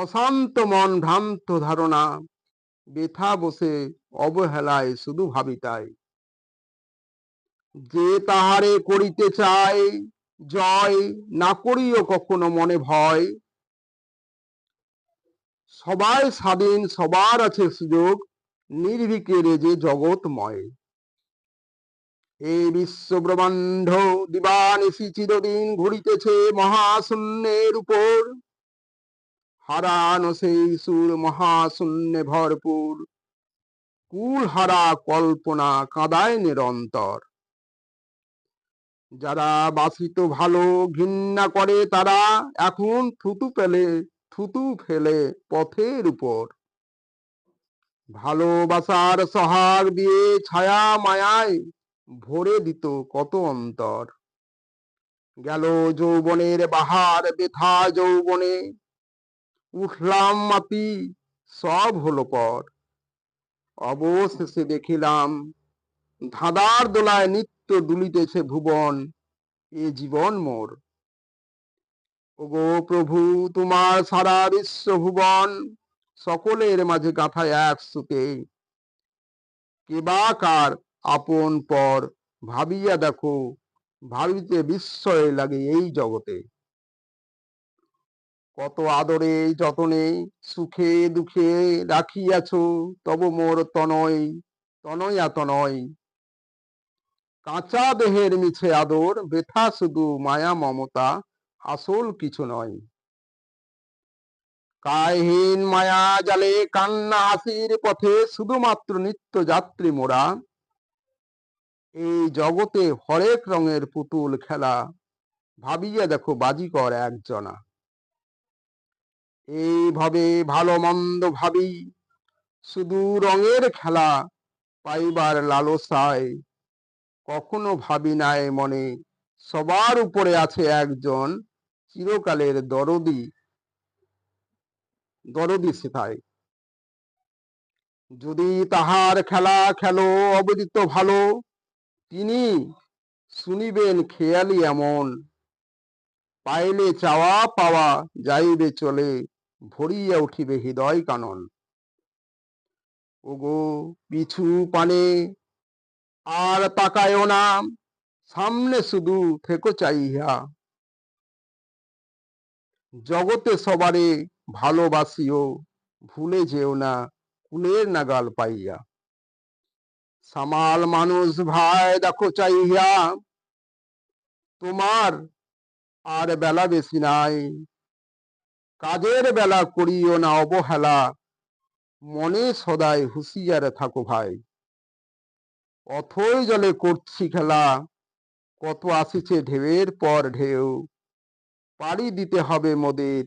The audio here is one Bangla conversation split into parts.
অশান্ত মন ভ্রান্ত ধারণা, বৃথা বসে অবহেলায় শুধু ভাবি তাই। যে তাহারে করিতে চায় জয়, না করিও কখনো মনে ভয়। সবাই স্বাধীন, সবার আছে সুযোগ, নির্ভীকের যে জগৎময়। এই বিশ্ব ব্রহ্মাণ্ড দিবানিশি চিরদিন ঘুরিতেছে মহাশূন্যের উপর। হারানো সেই সুর মহাশূন্যে ভরপুর, কুল হারা কল্পনা কাঁদায় নিরন্তর। যারা বাসিত ভালো ঘৃণা করে তারা এখন থুতু ফেলে পথের উপর। ভালোবাসার সোহাগ দিয়ে ছায়া মায়ায় ভরে দিত কত অন্তর। গেল যৌবনের বাহার বৃথা যৌবনে, উঠলাম মাপি সব হলো পর। অবশেষে দেখিলাম ধাঁধার দোলায় নিত্য দুলিতেছে ভুবন, এ জীবন মোর। ওগো প্রভু, তোমার সারা বিশ্ব ভুবন, সকলের মাঝে গাঁথা এক সুতে। কে বা কার আপন পর ভাবিয়া দেখো, ভাবিতে বিস্ময় লাগে এই জগতে। কত আদরে যতনে সুখে দুঃখে রাখিয়াছ তব মোর তনয় তনয়া তনয়। কাঁচা দেহের মিছে আদর, বৃথা শুধু মায়া মমতা, আসল কিছু নয়। কায়হীন মায়া জালে কান্না হাসির পথে শুধুমাত্র নিত্য যাত্রী মোরা। এই জগতে হরেক রঙের পুতুল খেলা, ভাবিয়া দেখো বাজিকর একজনা। এইভাবে ভালো মন্দ ভাবি, শুধু রঙের খেলা পাইবার লালসায়। কখনো ভাবি নাই মনে সবার উপরে আছে একজন চিরকালের দরদি সেথায়। যদি তাহার খেলা খেলো অবিদিত ভালো, তিনি শুনিবেন খেয়ালি এমন। পাইলে চাওয়া পাওয়া যাইবে চলে, ভরিয়া উঠিবে হৃদয় কানন। ওগো পিছু পানে আর তাকায়ও না, সামনে শুধু থেকো চাইয়া। জগতে সবারে ভালোবাসিও, ভুলে যেও না কুলের নাগাল পাইয়া। সামাল মানুষ ভাই দেখো চাইয়া, তোমার আর বেলা বেশি নাই। কাজের বেলা করিও না অবহেলা, মনে সদাই হুঁশিয়ার থাকো ভাই। অথই জলে করছি খেলা, কত আসিছে ঢেউয়ের পর ঢেউ। পাড়ি দিতে হবে মোদের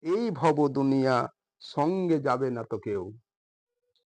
এই ভব দুনিয়া, সঙ্গে যাবে না তো কেউ।